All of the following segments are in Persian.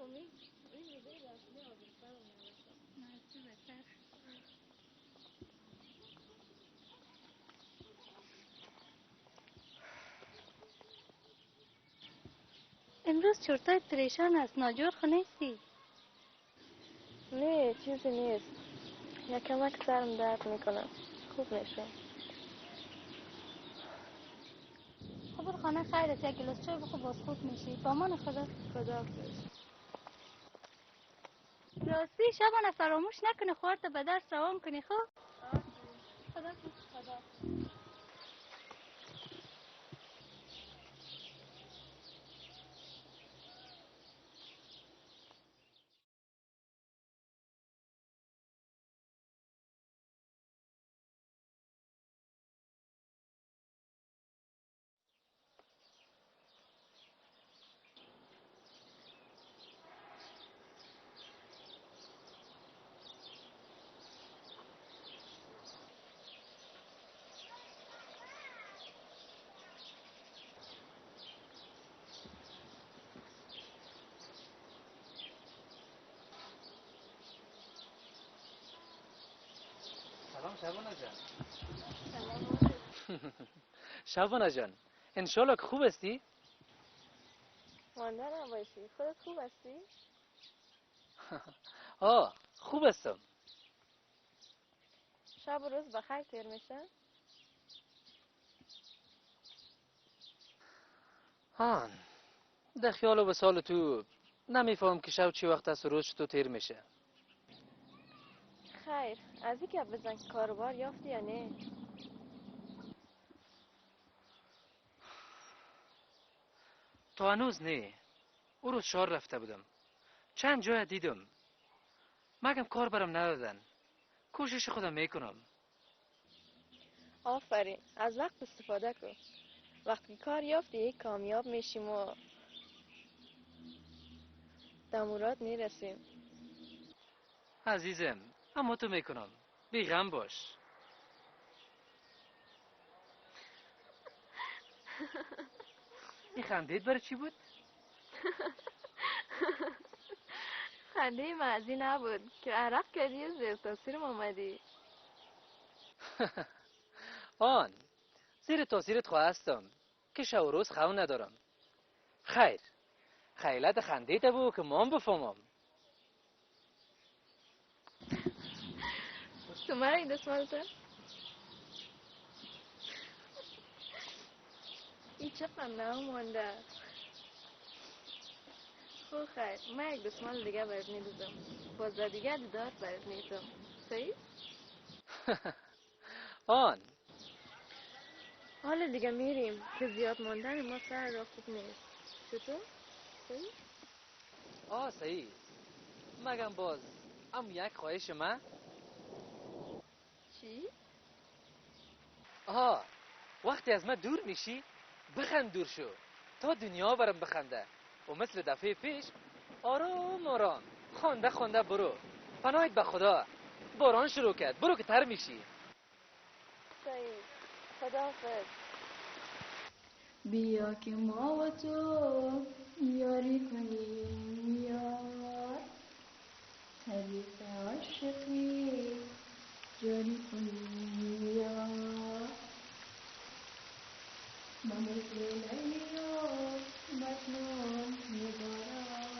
امید این روزه رسمی آزادسر رو نوشتم. مرسی بهتر. امروز چرتای پریشان است. ناجور خو نیستی؟ نه چیزی نیست. یکمک سرم درد میکنم. خوب میشم. خب برو خانه خیر است. یک گلاس چای بخور باز خوب میشی. با امان خدا. خداحافظ. راستی شبانه فراموش نکنی خوارت به درس روان کنی. خب خداحافظ. خداحافظ. سلام شبانه جان. سلام. شبانه جان انشالله که خوب هستی؟ مانده نباشی. خودت خوب هستی؟ آه خوب هستم. شب و روز بخیر تیر میشه؟ آن در خیال و بسال تو نمیفهم که شب چی وقت است و روز تو تیر میشه. خیر از این که بزن که کاروبار یافتی یا نه؟ تا هنوز نه. او روز شهر رفته بودم. چند جای دیدم. مگم کار برام ندادن. کوشش خودم میکنم. آفرین. از وقت استفاده کن. وقتی کار یافتی کامیاب میشیم و در مراد میرسیم. عزیزم اما تو میکنم. بی غم باش. این خندید برای چی بود؟ خنده معزی نبود که عرق کردی و زیر تاثیرم آمدی. آن زیر تاثیرت خواستم که شب و روز خون ندارم. خیر خیلت خندیده بود که من بفهمم. تو مرا این دستمالته؟ این چه قنده مانده. خب خیر من یک دستمال دیگه برات میدوزم. باز دیگه دیدار برات میدم. صحیح؟ آن حالا دیگه میریم که زیاد ماندن ما سر را خوب نیست. چطور؟ صحیح؟ صحیح. مگم باز یک خواهش من. چی؟ وقتی از من دور میشی بخند دور شو تا دنیا برم بخنده و مثل دفعه پیش آرام آرام خونده خونده برو. پناهت به خدا. باران شروع کرد. برو که تر میشی. صحیح. خداحافظ. بیا که ما و تو یاری کنیم یار، حدیث عاشقی جاری کنیم یار، ما مثل لیلی و مجنون نگارا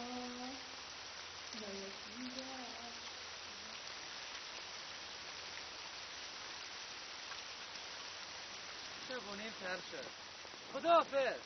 و یکدیگر. شبونیم تر شد. خداحافظ.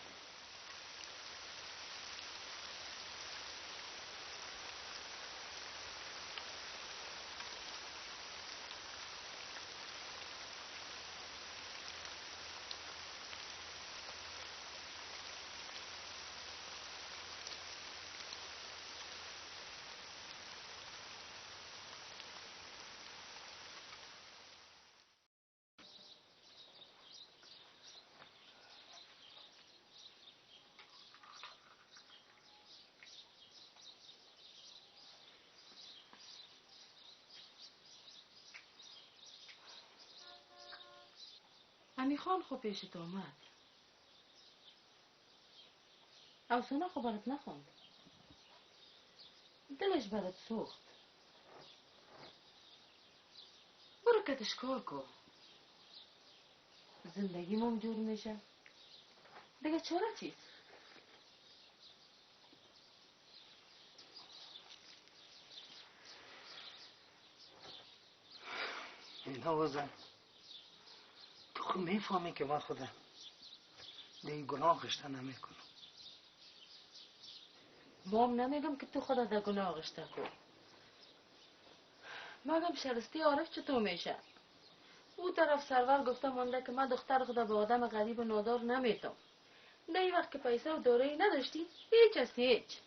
امی خان خو پیشت آمد. اوسانه خبرت نخوند. دلش برات سوخت. برو کتش کار کن. زندگیمون جور میشه. دیگه چرا چی؟ نوازم تو خود میفهمی که من خودم به این گناه غشته نمیکنم. ما هم نمیگم که تو خودت در گناه غشته کن. مگم شرستی عارف چطور میشه؟ او طرف سرور گفته مانده که من دختر خدا به آدم غریب و نادار نمیتم. نه ای وقت که پیسه و دارایی نداشتی هیچ از هیچ.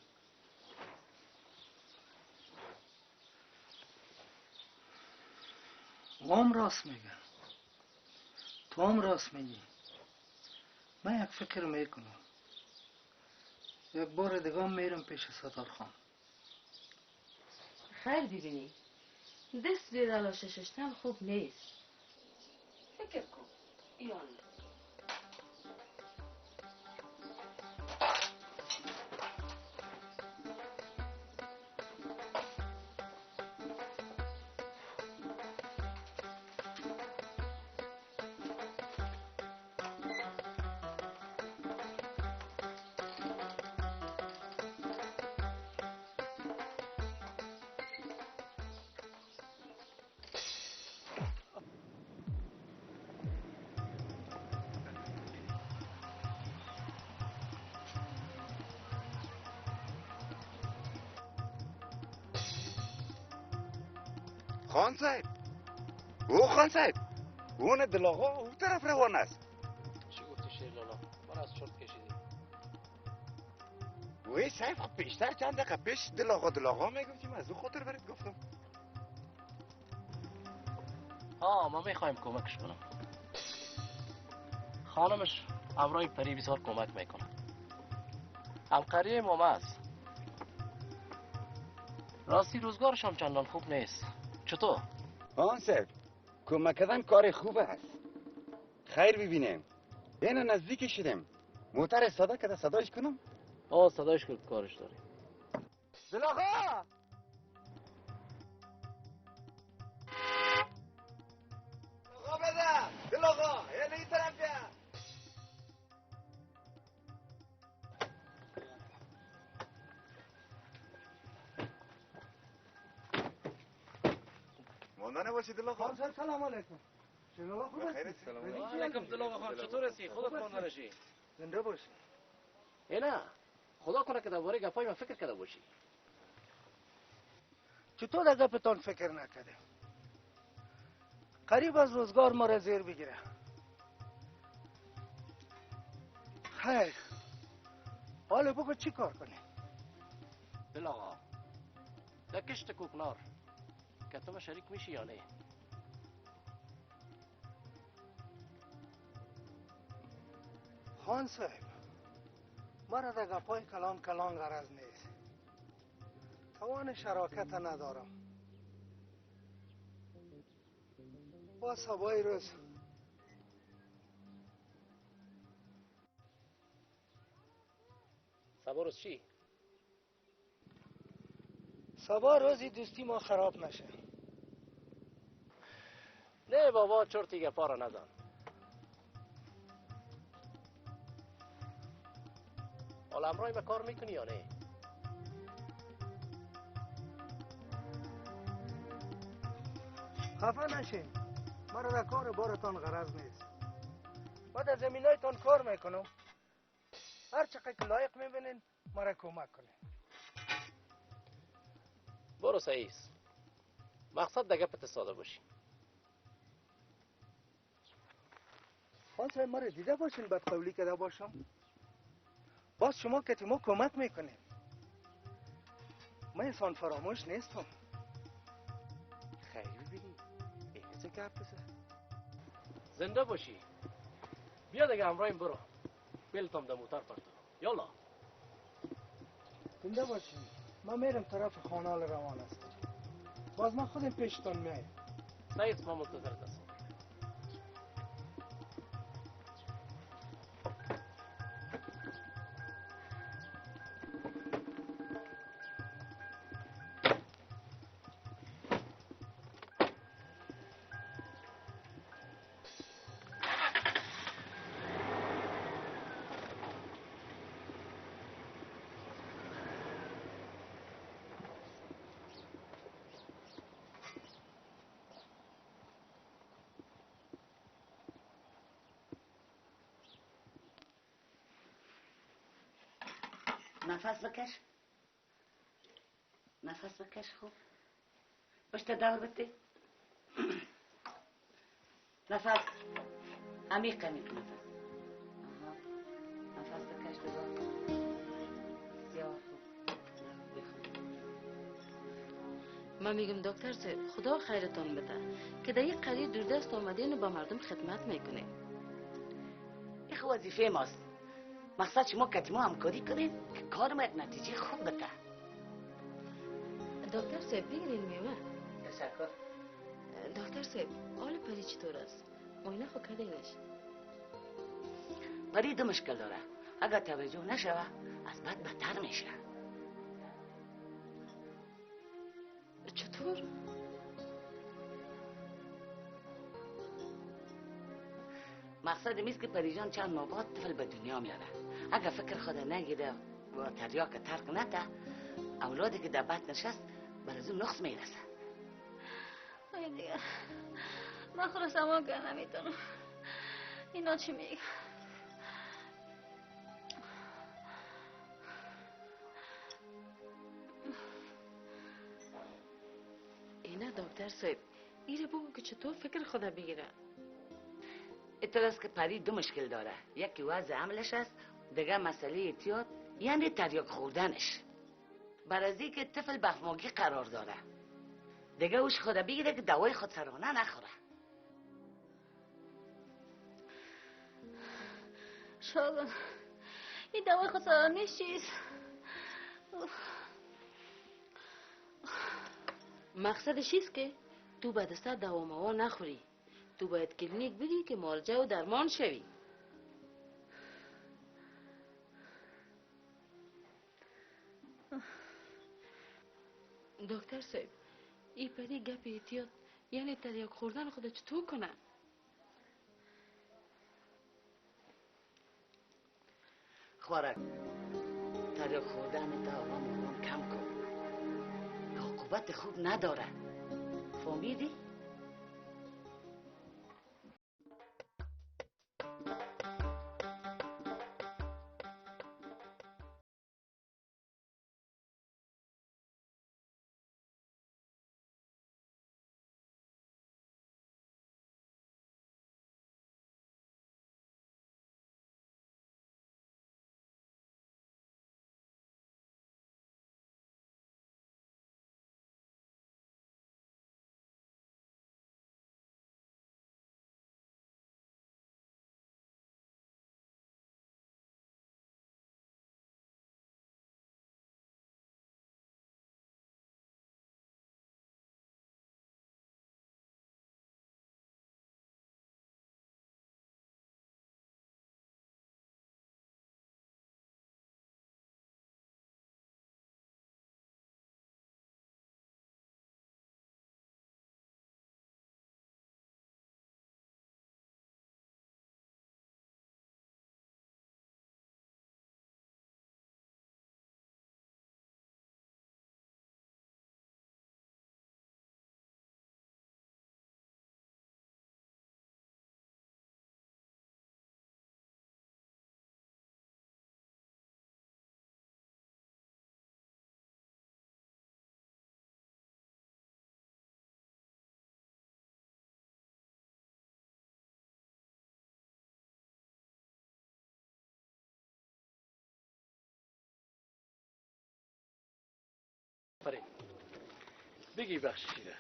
و هم راست میگن، تو هم راست میگی. من یک فکر میکنم، یک بار دیگه میرم پیش ستار خان. خیر ببینی دست زیر علاشه ششتن خوب نیست. فکر کن یالا. خان صاحب، او خان صاحب، اون دلاغا او طرف روان است. چی گفتی شیر لالا؟ من از چرت کشیدی. وی صاحب خب پیشتر چند دقیقه پیش دلاغا میگفتیم، از او خاطر برات گفتم. ما میخوایم کمکش کنم. خانمش امرای پری بسیار کمک میکنه. همکاری ما است. راستی روزگارش هم چندان خوب نیست. چطور؟ خان صاحب، کمک کردن کار خوب است. خیر ببینیم. اینا نزدیک شدیم. موتر صدا کده صدایش کنم؟ صدایش که کارش داری. دلاغا! دلاغا بده! دلاغا! یعنی این طرف بیا! ماندانه باشی دلاغا. خان صاحب سلام علیکم. شنولا خوب هستی؟ سلام علیکم دلاغ خان، چطور هستی؟ خودت مانده نشی. زنده باشی. نه خدا کنه که درباره گپای من فکر کرده باشی. چطور در گپتان فکر نکرده؟ قریب از روزگار ما را زیر بگیره. خیر، حالا بگو چی کار کنی؟ دلاغا در کشت کوکنار که تو شریک میشی یا نه؟ خان صاحب، مرا در گپای کلان غرض نیست. توان شراکت ندارم. با سبای روز سبا چی؟ سبا روزی دوستی ما خراب نشه. نه بابا چرتی گپا را نزن. حالا امرای به کار میکنی یا نه؟ خفه نشین، مرا در کار بارتان غرض نیست. ما در زمینایتان کار میکنم. هر چقدر که لایق میبینین مرا کمک کنین. برو سعیس. مقصد در گپت ساده باشی. خان صاحب مرا دیده باشین بدقولی کده باشم. باز شما که ما کمک میکنین. من انسان فراموش نیستم. خیر ببینی. اینه چه گپ بزن؟ زنده باشی. بیا دیگه امرایم برو. بلتم در موتر پرتو. یالا. زنده باشین. من میرم طرف خانال روان هستم. باز من خودم پیشتان میایم. سعیس ما منتظر هستم. نفس بکش. نفس بکش. خوب پشت دور بده. نفس عمیق عمیق نفس. آها. نفس بکش دوباره. بسیار خوب. من میگم دکتر صاحب خدا خیرتون بده که در یک قریه دوردست آمدین و با مردم خدمت میکنه. این خب وظیفه ماست. مقصد شما که ما همکاری کنیم که کار ما یک نتیجه خوب بده. دکتر صاحب بگیرین میوه. تشکر. دکتر صاحب حال پری چطور است؟ معاینه خو کردینش؟ پری دو مشکل داره. اگر توجه نشوه از بد بدتر میشه. چطور؟ مقصد میست که پریجان چند ماه بعد طفل به دنیا میاره. اگر فکر خود نگیره و تریاک ترک نده اولادی که در بطن نشست بر از اون نقص میرسه. ای دیگه من خلاص اما که نمیتونم. اینا چی میگه؟ اینه دکتر صاحب ایره بگو که چطور فکر خدا بگیره. اینطور است که پری دو مشکل داره. یکی وضع عملش است، دیگه مسئله اعتیاد یعنی تریاک خوردنش. بر از که طفل بفماگی قرار داره. دیگه اوش خدا بگیره که دوای خودسرانه نخوره. شاگرد این دوای خودسرانه چیست؟ مقصدش ایست که تو به دسته دوا موا نخوری. تو باید کلینیک بری که معالجه و درمان شوی. دکتر صاحب ای پری گپ احتیاط یعنی تریاک خوردن خود چطور کنه؟ خوارک تریاک خوردن تا آرام کم کن. عاقبت خوب نداره. فهمیدی؟ فرید بگی بخشیده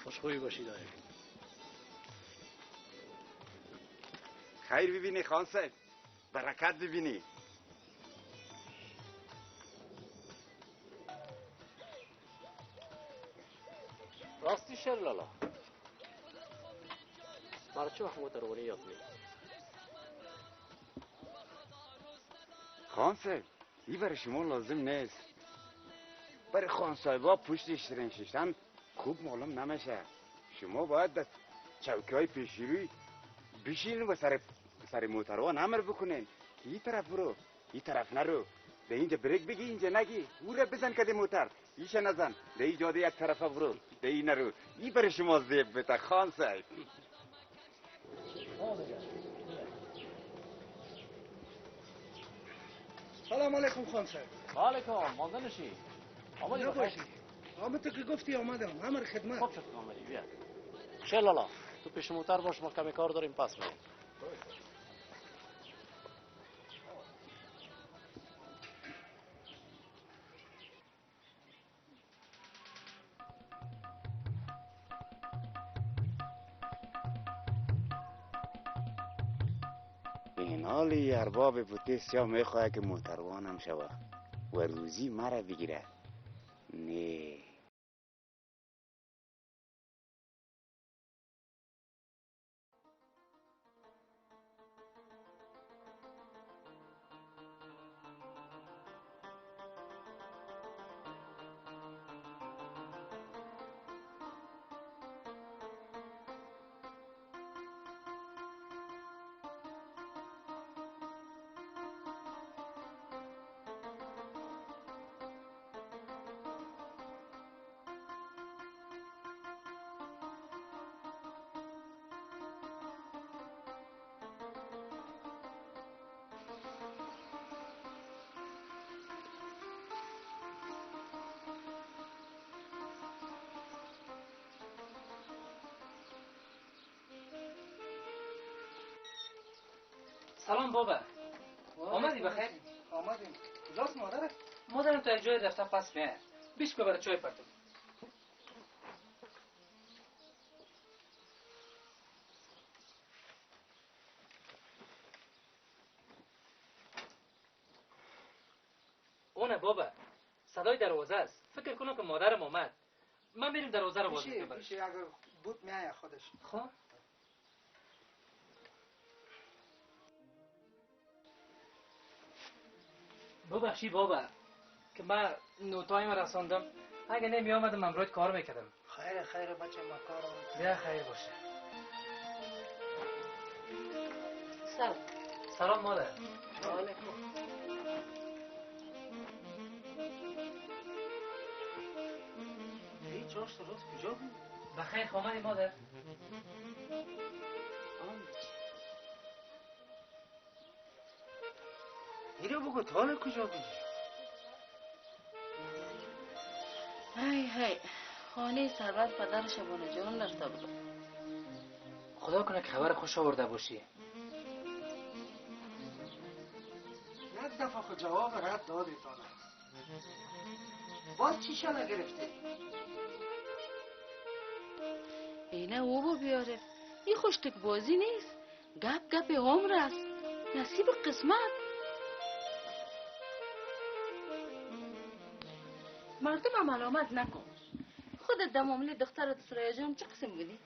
خوشخوی باشی داری. خیر ببینی خان صاحب، برکت ببینی. راستی شر لالا مرا چه وقت موتروانی یاد می؟ خان صاحب این برای شما لازم نیست. برای خان صاحبا پشت اشترین ششتن خوب معلوم نمیشه. شما باید در چوکی های پیشروی بشین و سر موتروان امر بکنین که این طرف برو این طرف نرو، ده اینجا بریک بگی اینجا نگی، او را بزن کده موتر ایش نزن، ده ای جاده یک طرف برو ده ای نرو. این برای شما زیب بتا خان صاحب. سلام علیکم خان صاحب. علیکم. مانده نشی. آمدی نباشی. آمد تو که گفتی آمدم. همه خدمت. خوب شد که آمدی. بیا. شلالا تو پیش موتر باش، ما کمی کار داریم پس میریم. این حالی ارباب پوتیسیا میخواه که موتروانم شوه و روزی مرا بگیره. نه سلام بابا. آمدی بخیر؟ آمدیم. کجاست مادر؟ مادرم تا جای رفته پس میاد. بیش ببر چای پرتم. اونه بابا. صدای دروازه است. فکر کنم که مادرم اومد. من میریم دروازه رو باز میکنم. میشه اگر بود میای خودش. خب. ببخشی بابا که من نوتایم رساندم. اگه نمی آمدم امروز کار میکردم. خیر بچه ما کارم. بیا خیر باشه. سلام. سلام مادر. علیکم. ای چاش درست کجا بود؟ بخیر خامنی مادر. ایرو بگو تال کجا بودی؟ هی خانه ثروت پدر شبانه جان رفته بود. خدا کنه که خبر خوش آورده باشی. یک دفعه خود جواب رد دادی تانه. باز چی شده گرفتی؟ اینه او با بیاره. این خوشتک بازی نیست. گپ عمر است. نصیب قسمت. مردم ملامت نکن. خودت در معامله دخترت سریا جان چه قسم بودی؟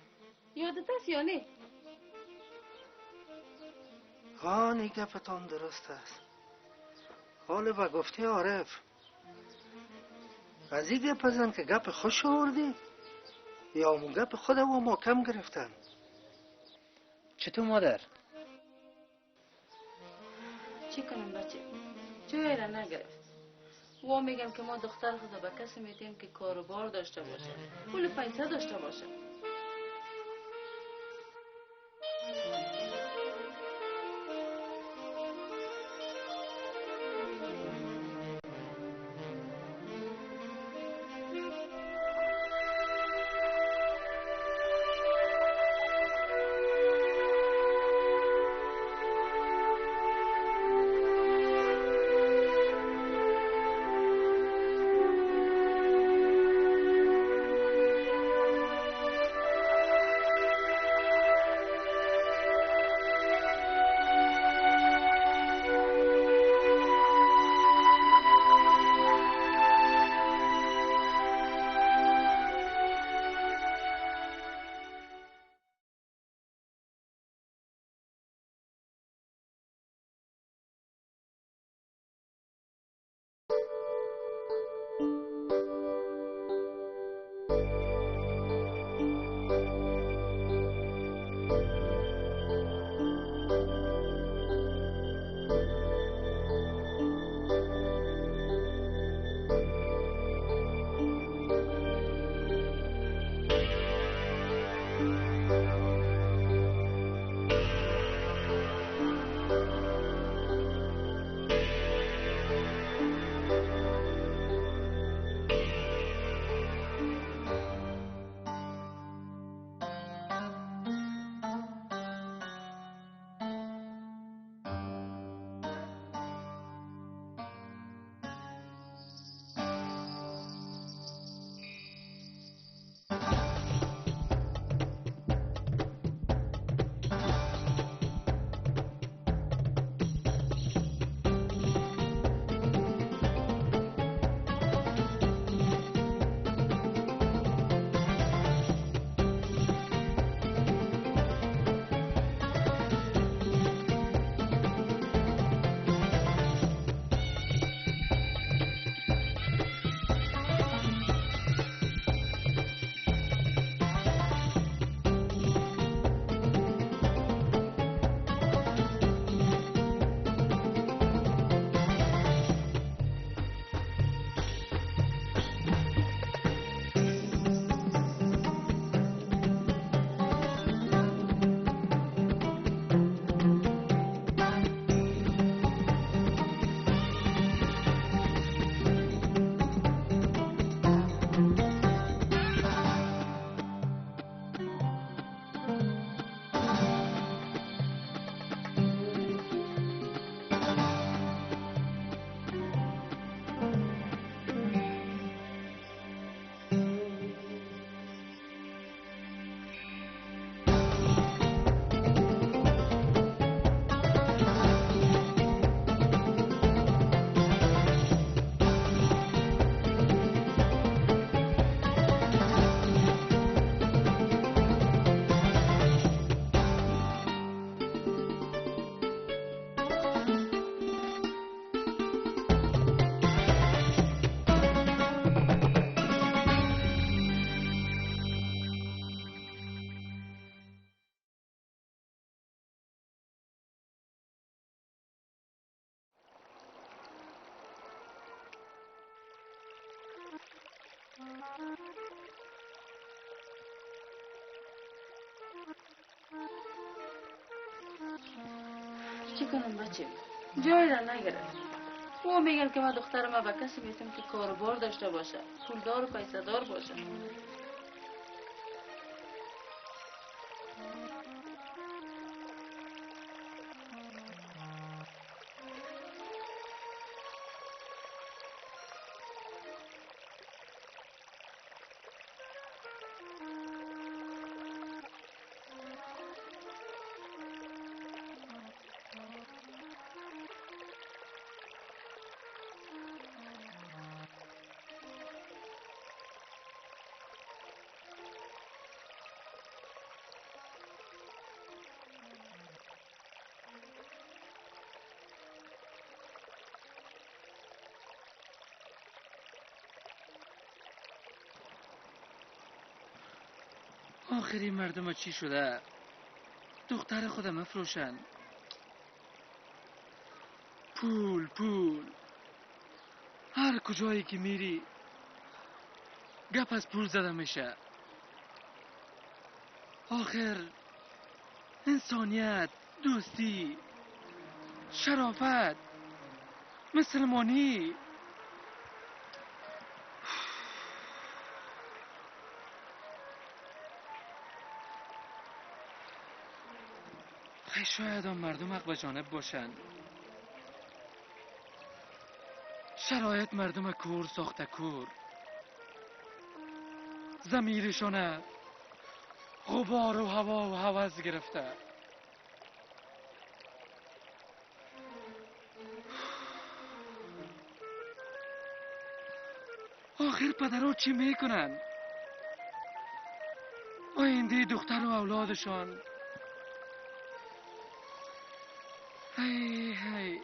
یادت است یا نه؟ این گپتان درست است. حال با گفته عارف از این گپ زن که گپ خوش آوردی یا اون گپ خود و ما کم گرفتن. چطور مادر؟ چی کنم بچه؟ جایی را نگرفت. و میگم که ما دختر خدا به کسی میدیم که کاروبار داشته باشه، پول پیسه داشته باشه. چی کنم بچه؟ جای را نگرفت. او میگن که من دخترم به کسی میتونم که کاروبار داشته باشه، پولدار و پیسه دار باشه. آخری مردم چی شده؟ دختر خودم مفروشن. پول پول، هر کجایی که میری گپ از پول زده میشه. آخر انسانیت، دوستی، شرافت، مسلمانی، شاید هم مردم حق به جانب باشن. شرایط مردم کور ساخته کور، ضمیرشانه غبار و هوا و هوس گرفته. آخر پدرها چی میکنن؟ آینده دختر و اولادشان. هی هی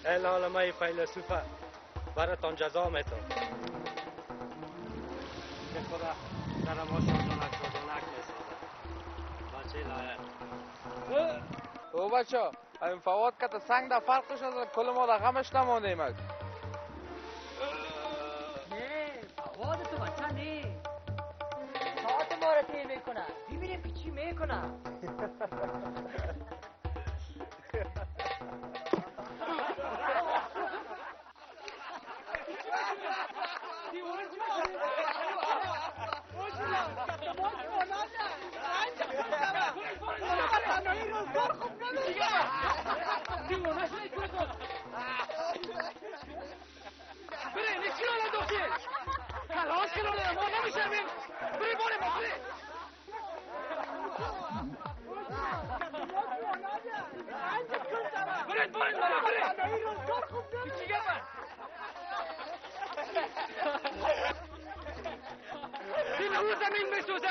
ای عالمه فیلسوفه، براتان جزا میتون. به خدا سر ما شادانک میسازه. بچه لایق. او بچه این فواد که تا سنگ در فرق شد کل ما در غمش نماندیم. نه فواد تو بچه نه، ساعت ما را طی میکنه. ببینیم که چی میکنه. این او زمین میسوزه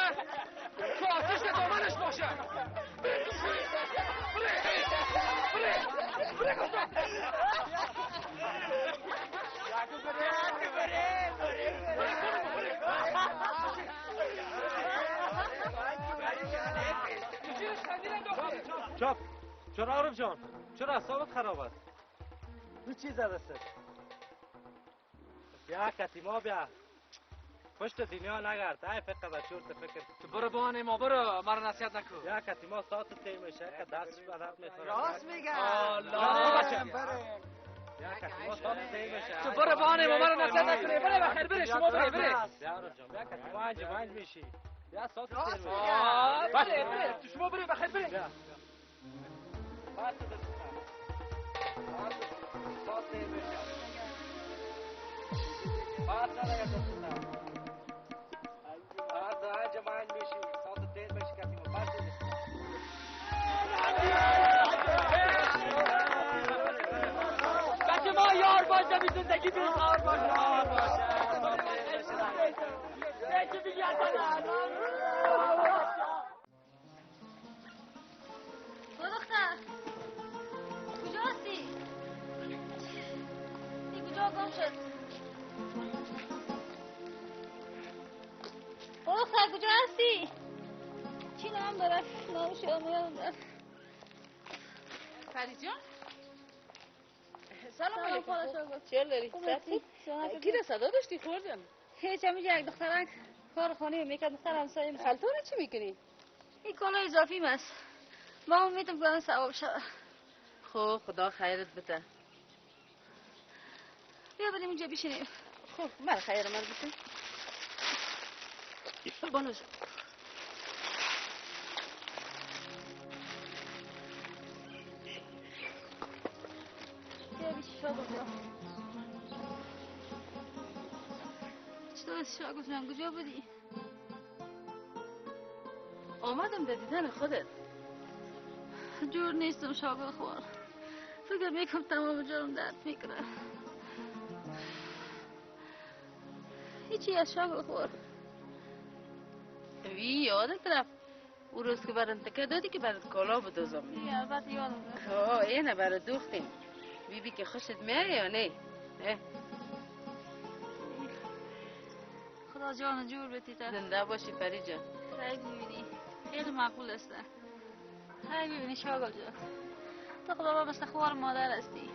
تو آتش دامنش باشه. چپ چرا عارف جان؟ چرا اعصابت خراب است؟ تو چی زده است؟ بیا کتیما بیا، پشت دنیا نگرد. ای فکر به چورت فکر. تو برو بانه ما، برو ما را نصیحت نکن. بیا کتیما ساعت طی میشه که دستش به درد میخوره. راست میگه. بیا کتیما ساعت طی میشه. تو برو بانه ما را نصیحت نکنی. برو بخیر، برو شما برو. بیا عارف جان، بیا کتیما انج میشی. بیا ساعت طی میشه. برو تو شما برو بخیر برو. بیا بس ساعت دیر میشه بعد نداره دوستان بعد daha جمعان میشی ساعت دیر میشه کسی ما بعد بچه ما یار باشه بی زندگی بی خار باشه بچه بی دختر کجا هستی؟ این کجا گم شد؟ دختر کجا هستی؟ چی نام داره؟ نامش یادم رفت. فرید جان سلام علیکم خدا چیل داری؟ صحتی؟ کی را صدا داشتی خوردم؟ هیچ همینجا یک دخترک کار خانه میکرد دختر همسایه میشه. خلطانه چی میکنی؟ این کالا اضافی است. با امیدم که ثواب شود. خب خدا خیرت بده. بیا بریم اینجا بشینیم. خب من خیر من بده. بانو جان بیا بیشی شاگل جان. چطور است شاگل جان؟ کجا بودی؟ آمدم به دیدن خودت. جور نیستم شاگل خوار. فکر میکنم تمام جانم درد میکنه. هیچی از شاگل خوار. وی یادت رفت او روز که برات تکه دادی که برات کالا بدوزم. البته یادم رفت. اینه برات دوختیم. بی که خوشت میاد یا نه؟ خدا جان جور بتیته. زنده باشی پری جان. خیلی ببینی خیلی معقول است. خیلی ببینی شاگل جان. تو خدا مثل خوار مادر هستی.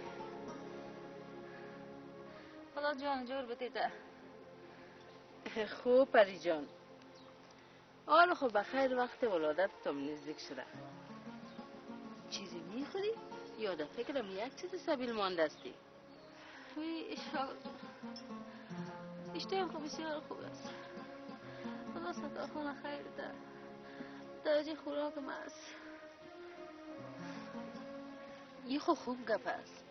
خدا جان جور بتیته. خوب پری جان. حالا خب بخیر وقت ولادتتم نزدیک شده. چیزی میخوری؟ یا در فکرم یک چیز سبیل مانده استی؟ وی شاگل جان. اشتیم خوب بسیار خوب است. خدا ستارخانه خیر ده. درجه خوراکم است. یه خوب گپ است.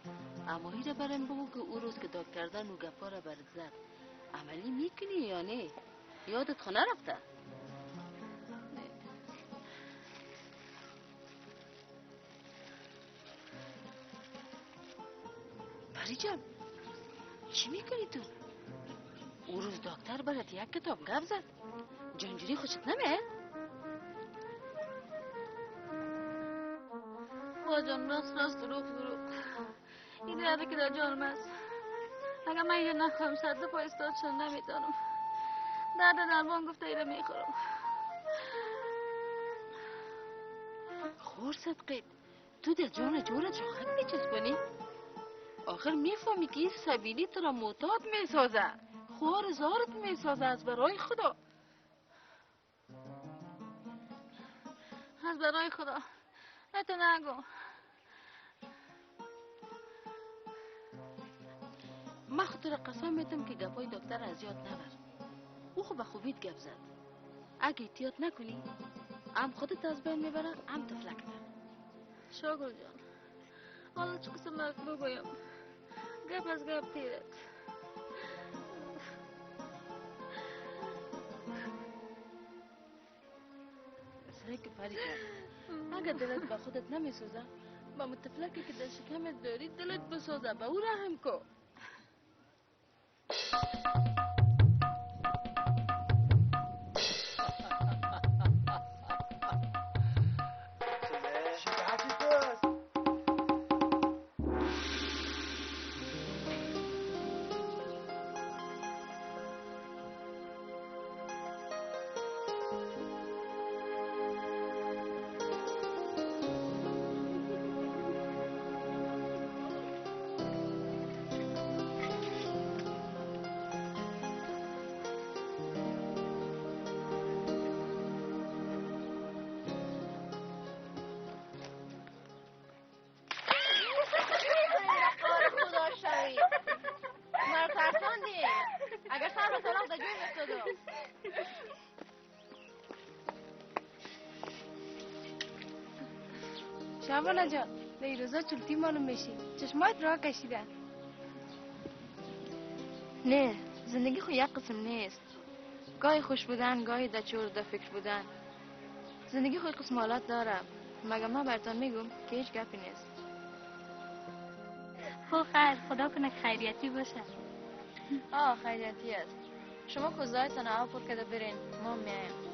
اما هیچ برم بگو که او روز که داد کردن او گپا را برد زد عملی میکنی یا نه؟ یادت خونه رفته؟ پری جان چی میکنی تو؟ او روز دکتر برات یک کتاب گپ زد جانجوری خوشت نمیه؟ با جان راست دروغ این درده که در جانم است. اگر من یه نخواهم صد پا استاد شد نمیتونم. درد درمان گفته ایره میخورم. خور صدقیت تو در جان جورت شاخک میچسبانی؟ آخر میفهمی که این سبیلی تو را معتاد میسازه. خوار زارت میسازه از برای خدا. از برای خدا تو نگو. من خاطر قسم میتم که گپای دکتر از یاد نبر. او خب به خوبیت گپ زد. اگه احتیاط نکنی هم خودت از بین میبره هم تفلکت. شاگل جان حالا چه قسم مرد بگویم. گپ از گپ تیرت. سعی که پری جان اگر دلت به خودت نمیسوزه با متفلکی که در شکمت داری دلت بسوزه به او رحم کو. اگر سر به طلاق در جوی میفتادم. شعبانه جان به این روزا چلتی معلوم میشی. چشمایت راه کشیده. نه، زندگی خو یک قسم نیست. گاهی خوش بودن، گاهی در چور در فکر بودن. زندگی خو قسم حالات داره. مگه ما براتون میگم که هیچ گپی نیست. خب خیر، خدا کنه خیریتی باشه. خیریتی است. شما کوزایتان آب پر کده برین، ما میایم.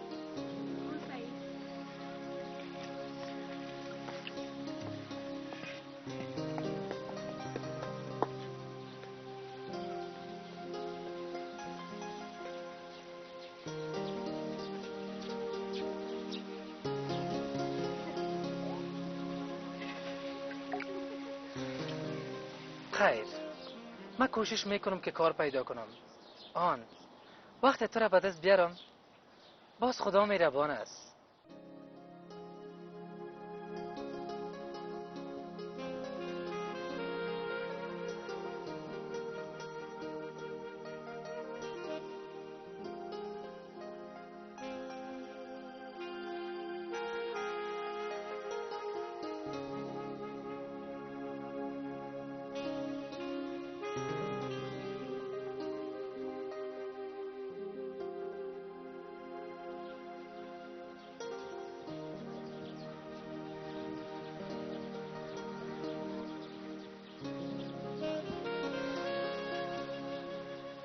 خیر، من کوشش میکنم که کار پیدا کنم. وقت تو را به دست بیارم، باز خدا مهربان است.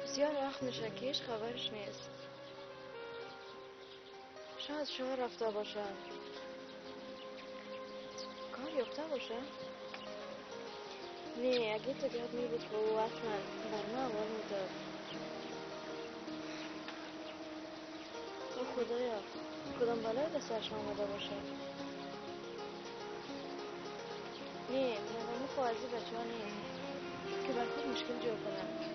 بسیار وقت میشه که هیچ خبرش نیست. شاید شهر رفته باشه، کار یافته باشه. نه، اگه تو یاد میبود که او اصلا بر من اول میداد. او خدایا کدام بلای به سرش آمده باشه. نه، مگه خو از این بچه ها نیست که بر خود مشکل جور کنم.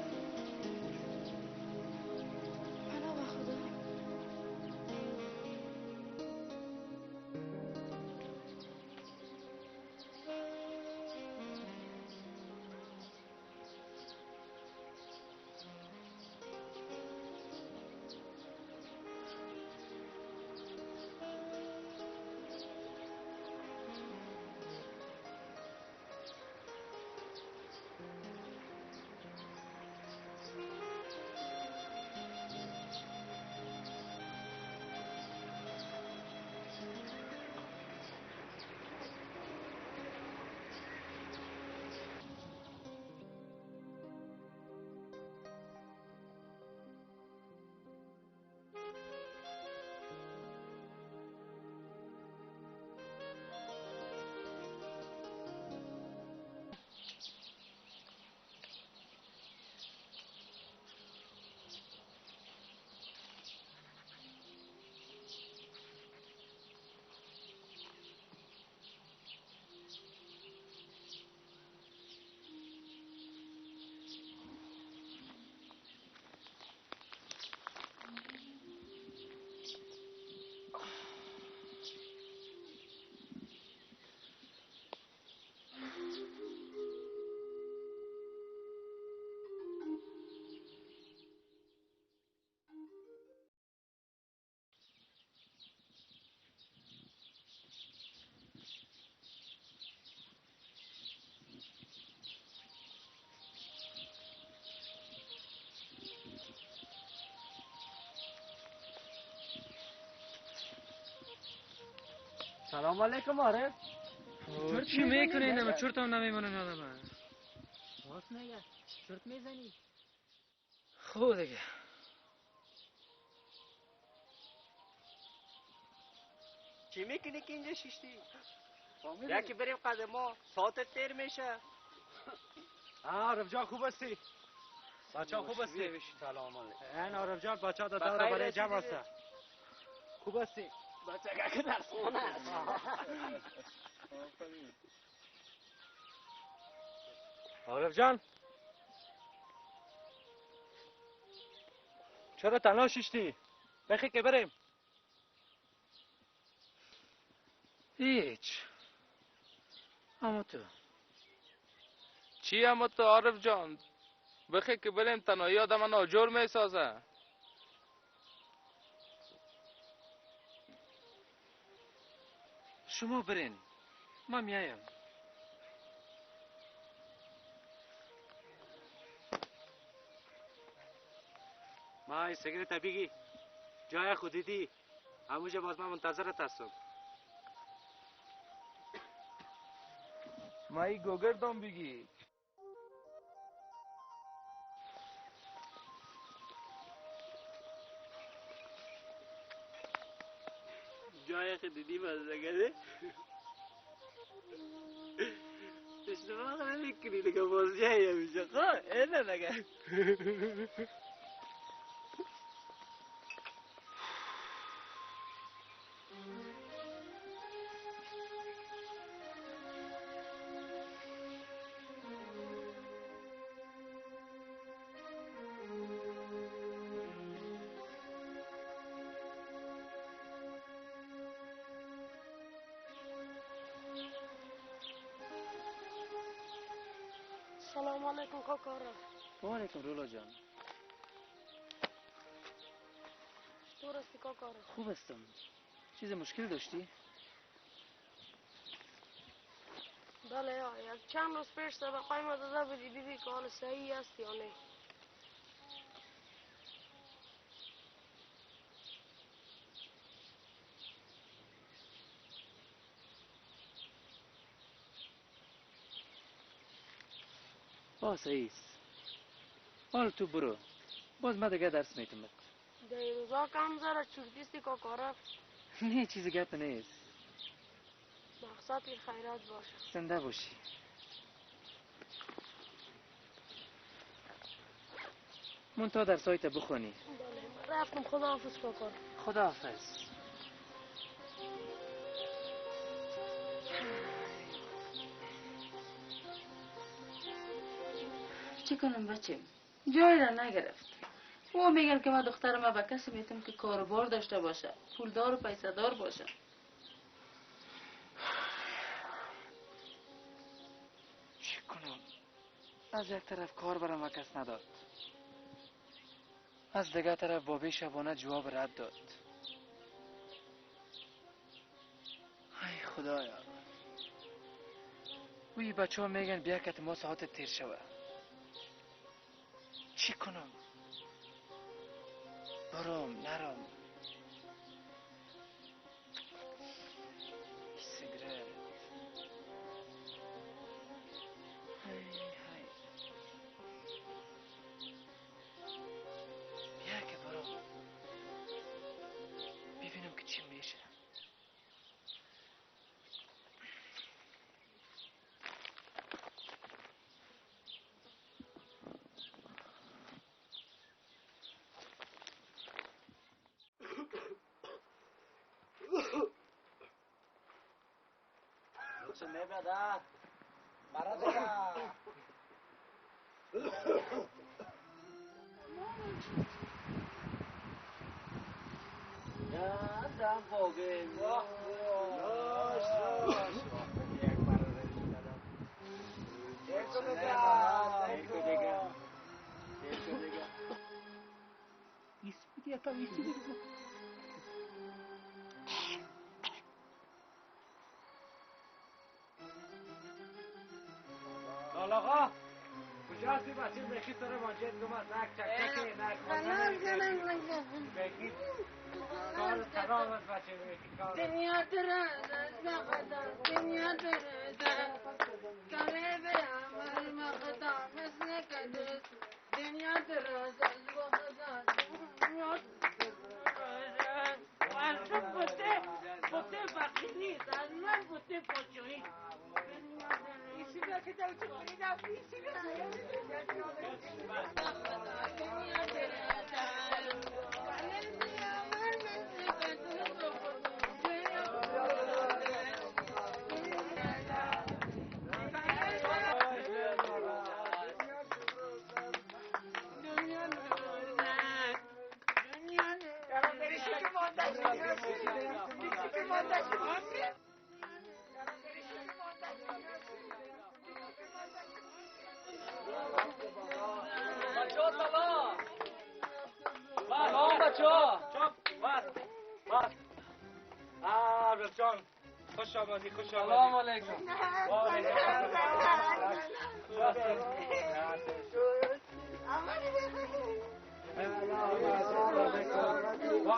سلام علیکم عارف. چی میکنی اینم؟ چرت هم نمیمونه آدم. راست میگه، چرت میزنی. خوب دیگه. چی میکنی که اینجا شیشتی؟ یکی بریم قدما، ساعت تیر میشه. عارف جان خوب هستی؟ بچه ها خوب هستی؟ سلام علیکم. این عارف جان بچه ها دور برای جمع هسته. خوب هستی؟ بچه که در خونه است. عارف جان چرا تنها شیشتی؟ بخی که بریم. هیچ. اما تو چی اما تو عارف جان؟ بخی که بریم، تنهایی آدم ناجور میسازه. شما برین، من میایم. ما سیگرت بگی جای خودی دی همونجا باز من منتظرت هستم. ما ای گوگردم بگی جای خودی باز نگره اشتباه نمیکنی دیگه باز جایی همیشه خواه اینه نگه سلام علیکم کاکارا. و علیکم رولا جان. چطور هستی کاکارا؟ خوب هستم. چیز مشکل داشتی؟ بله یک چند روز پیش سبقای ما داده بودی دیدی که حال صحیح است یا نه؟ صحیح است. حال تو برو. باز ما دیگه درس میتونم. در این روزا کم ذره چورتیستی کاکارا. نه چیزی گپ نیست. مقصد که خیرات باشه. زنده باشی. منتها در سایت بخونی. بله رفتم. خداحافظ کاکارا. خداحافظ. چی کنم بچه؟ جای را نگرفت. او میگن که ما دختر ما به کسی میتونم که کاروبار داشته باشه، پولدار و پیسه دار باشه. چی کنم؟ از یک طرف کار برام و کس نداد، از دیگه طرف بابی شبانه جواب رد داد. ای خدایا، وی بچه ها میگن بیا که ما ساعت تیر شوه. چی کنم؟ برام نرم. سیگرت. بیا که برام ببینم که چی میشه. چه نمیده برا دیگه یا دم پاگه راش یک بار رشید دادم یکو دیگه ایسپیدی اتا ایسپیدی آقا کجا هستی بچه بکی تو رو مانجت گمت نک چکچکی نک بکی کار خراب است بچه بکی کار دنیا درازه زغدا دنیا درازه کاره به عمل مقدا مثل کدوس دنیا درازه زغدا دنیا درازه از تو بوته بقی نیست از من بوته پاچویی ایسی بیا که دو چه کنی نفتی ایسی بیا دنیا درازه بچه ها سلام. سلام بچه ها. بس عرب جان خوش آمدی خوش آمدی. سلام علیکم.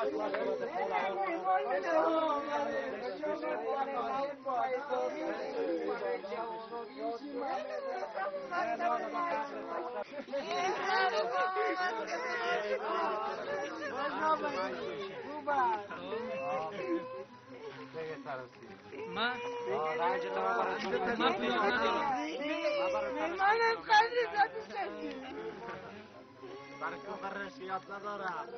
من رنج تو را من پیدا ندارم میمانم خیلی زدی شدی برای تو قررش یاد ندارم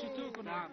چطور کنم؟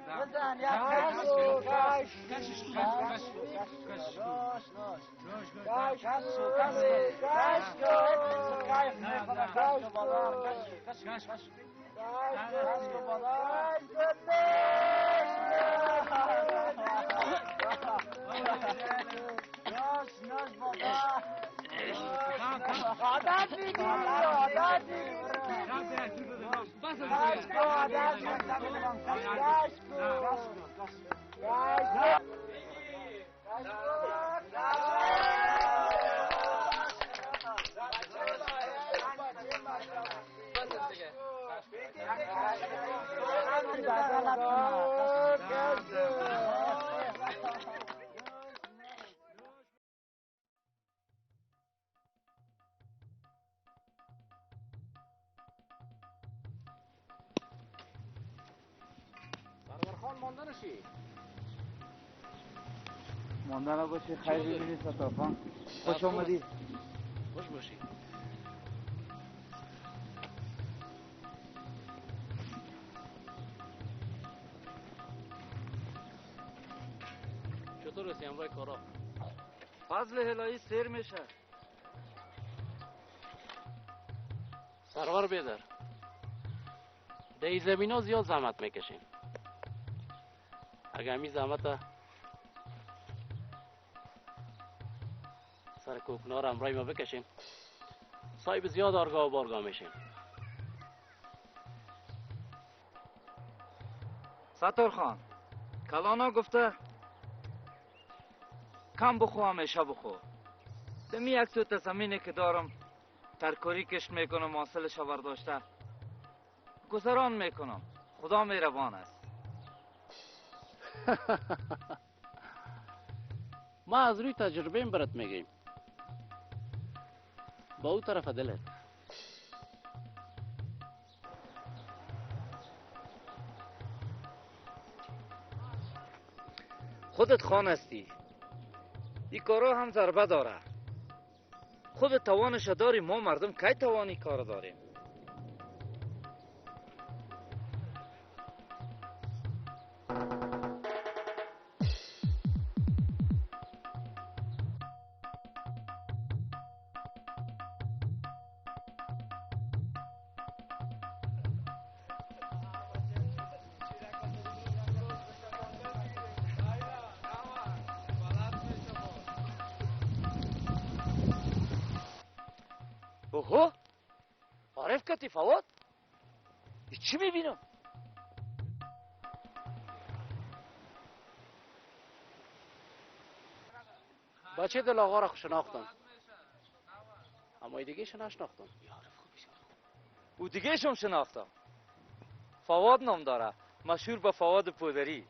ماندن باشی خیلی ببینی ستارخان خوش آمدی خوش باشی چطور رسی امرای کارا؟ فضل هلایی سیر میشه سرور بیدر در این زمین ها زیاد زحمت میکشیم اگر همی زحمت سر کوکنار امرای ما بکشیم صاحب زیاد آرگاه و بارگاه میشیم ستارخان کلانا گفته کم بخو همیشه بخو دمی یک سوت زمینی که دارم ترکاری کشت میکنم حاصلش برداشته گذران میکنم خدا مهربان است ما از روی تجربه این برات میگیم با او طرف دلت خودت خان هستی این کارا هم ضربه داره خودت توانش داری ما مردم کی توانی کار داریم اوهو عارف کتی فواد چی میبینم بچه دل آقا را شناختم اما ای دیگه نشناختم او دیگه شم شناختم فواد نام داره مشهور به فواد پودری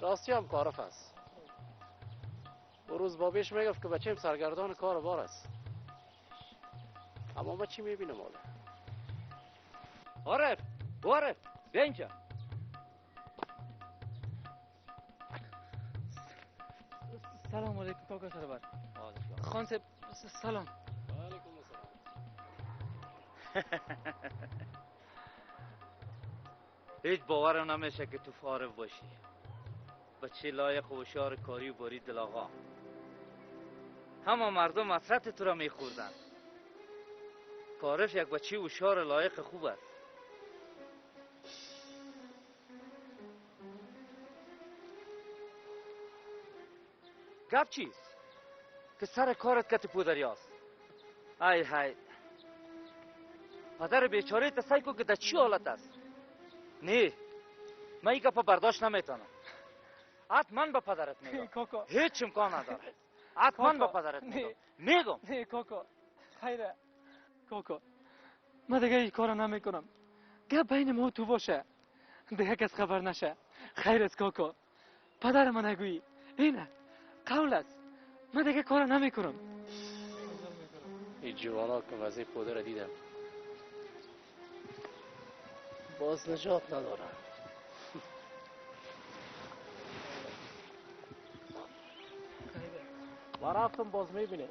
راستی هم کارف است او روز بابیش میگفت که بچه‌م سرگردان کار بار است اما ما چی میبینم حالا عارف عارف بیا اینجا سلام علیکم کاکا سرور خان صاحب سلام علیکم السلام هیچ باورم نمیشه که تو فارغ باشی. بچه لایق و هوشیار کاری و باری دل آقا. همه مردم حسرت تو را میخوردن. فارغ یک بچه هوشیار لایق خوب است. گپ چیست؟ که سر کارت کت پودریاست. ای های پدر بیچاره تسایی کو که در چی حالت است؟ نه من این گپ برداشت نمیتونم. حتما به پدرت میگم. کاکا هیچ امکان نداره. حتما به پدرت میگم. نه کاکا خیره کاکا من دیگه این کارو نمیکنم. گپ بین ما و تو باشه دیگه کس خبر نشه. خیر است کاکا پدر من نگویی. اینه قول است من دیگه کارو نمیکنم. این جوانا که وضعی پودر دیدم باز نجات نداره. ما رفتم باز میبینیم.